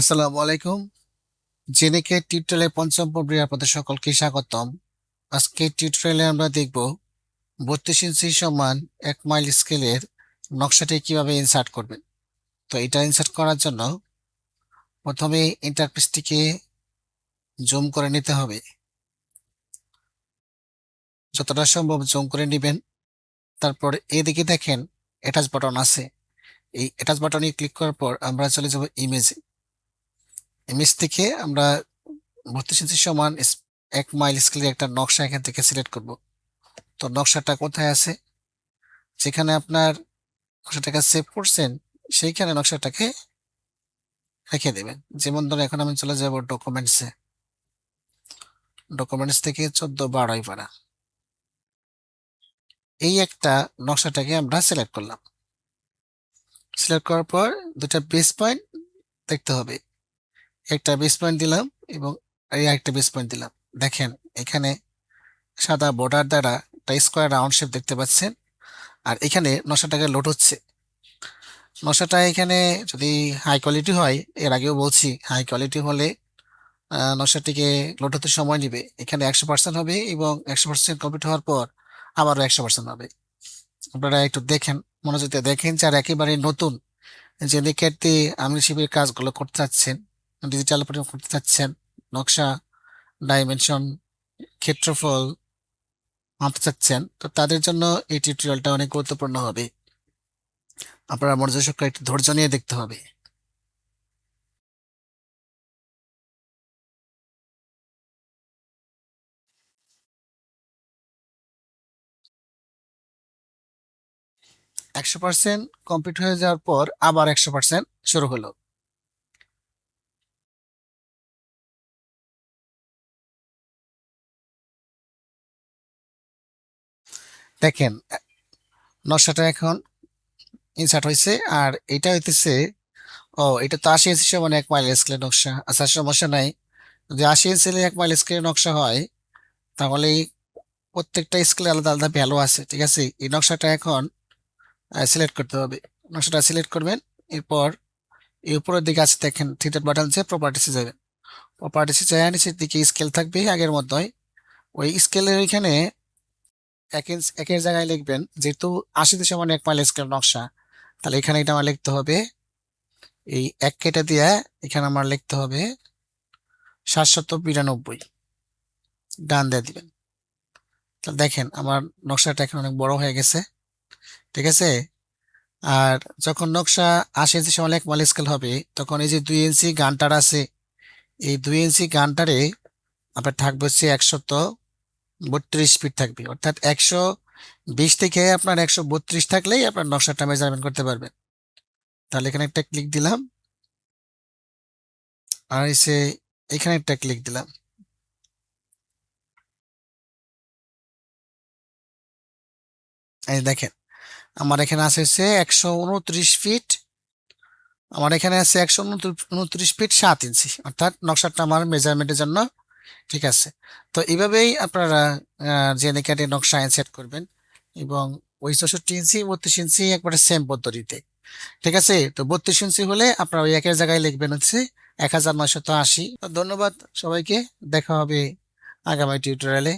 আসসালামু আলাইকুম। জেনেকে টিউটোরিয়ালের পঞ্চম পর্বে আপনাদের সকলকে স্বাগতম। আজকে টিউটোরিয়ালে আমরা দেখব 32 ইঞ্চি সমান 1 মাইল স্কেলের নকশাটি কিভাবে ইনসার্ট করবেন। তো এটা ইনসার্ট করার জন্য প্রথমে ইন্টারফেসটিকে জুম করে নিতে হবে, যতটা সম্ভব জুম করে নেবেন। তারপর এদিকে দেখেন অ্যাটাচ বাটন আছে, এই অ্যাটাচ বাটনে ক্লিক করার পর আমরা চলে যাব ইমেজে। ইমেজ থেকে আমরা 32 ইঞ্চি সমান 1 মাইল স্কেলের একটা নকশা এখান থেকে সিলেক্ট করব। তো নকশাটা কোথায় আছে, যেখানে আপনার নকশাটাকে সেভ করছেন সেইখানে নকশাটাকে রেখে দেবেন। যেমন ধরুন এখন আমি চলে যাব ডকুমেন্টসে, ডকুমেন্টস থেকে 14/12 পারা এই একটা নকশাটাকে আমরা সিলেক্ট করলাম। সিলেক্ট করার পর দুটা বেস পয়েন্ট দেখতে হবে, একটা বেস পয়েন্ট দিলাম এবং এই একটা বেস পয়েন্ট দিলাম। দেখেন এখানে সাদা বর্ডার দ্বারা একটা স্কোয়ার রাউন্ড শেপ দেখতে পাচ্ছেন, আর এখানে নকশাটাকে লোড হচ্ছে। নকশাটা এখানে যদি হাই কোয়ালিটি হয়, এর আগেও বলছি হাই কোয়ালিটি হলে নকশাটিকে লোড হতে সময় নেবে। এখানে 100% হবে এবং 100% কমপ্লিট হওয়ার পর আবারও 100% হবে। আপনারা একটু দেখেন, মনোযোগ দিয়ে দেখেন, যারা একেবারে নতুন যে নিকেট দিয়ে আমি শিবির কাজগুলো করতে চাচ্ছেন, ডিজিটাল করতে চাচ্ছেন, নকশা, ডাইমেনশন, ক্ষেত্রফল মাপতে চাচ্ছেন, তো তাদের জন্য এই টিউটোরিয়ালটা অনেক গুরুত্বপূর্ণ হবে। আপনারা মনোযোগ সহকারে একটু ধৈর্য নিয়ে দেখতে হবে। একশো পার্সেন্ট কমপ্লিট হয়ে যাওয়ার পর আবার 100% শুরু হলো। দেখেন নকশাটা এখন ইনসার্ট হয়েছে, আর এটা হইতেছে, ও এটা তো 80 ইঞ্চি সমান 1 মাইল স্কেলের নকশা। আচ্ছা সমস্যা নাই, যদি 80 ইঞ্চি 1 মাইল স্কেলের নকশা হয় তাহলে এই প্রত্যেকটা স্কেলে আলাদা আলাদা ভ্যালু আছে। ঠিক আছে, এই নকশাটা এখন সিলেক্ট করতে হবে। নকশাটা সিলেক্ট করবেন, এরপর এই উপরের দিকে আছে দেখেন থ্রি বাটন, যে প্রপার্টিসে যাবেন। প্রপার্টিসে যায় নিচের দিকে স্কেল থাকবে আগের মতোই, ওই স্কেলের ওইখানে 1 ইঞ্চ একের জায়গায় লিখবেন, যেহেতু 80 সমান 1 মাইল স্কেল নকশা, তাহলে এখানে এটা আমার লিখতে হবে, এই এক কেটে দিয়ে এখানে আমার লিখতে হবে 792, ডান দিয়ে দিবেন। তাহলে দেখেন আমার নকশাটা এখন অনেক বড় হয়ে গেছে। ঠিক আছে, আর যখন নকশা 80 ইঞ্চি সমান 1 মাইল স্কেল হবে, তখন এই যে 2 ইঞ্চি গানটার আছে, এই 2 ইঞ্চি গানটারে আপনার থাকবে হচ্ছে 132 ফিট থাকবে, অর্থাৎ 120 থেকে আপনার 132 থাকলেই আপনার নকশাটা মেজারমেন্ট করতে পারবেন। তাহলে এখানে একটা ক্লিক দিলাম, আর এসে এখানে একটা ক্লিক দিলাম। এই দেখেন আমার এখানে আছে হচ্ছে 129 ফিট, আমার এখানে আছে 129 ফিট 7 ইঞ্চি, অর্থাৎ নকশাটা আমার মেজারমেন্টের জন্য ঠিক আছে। তো এইভাবেই আপনারা জেনে কেটে নকশা সেট করবেন, এবং ওই 64 ইঞ্চি 32 ইঞ্চি একবারে সেম পদ্ধতিতে। ঠিক আছে, তো 32 ইঞ্চি হলে আপনারা ওই একের জায়গায় লিখবেন হচ্ছে 1980। ধন্যবাদ সবাইকে, দেখা হবে আগামী টিউটোরিয়ালে।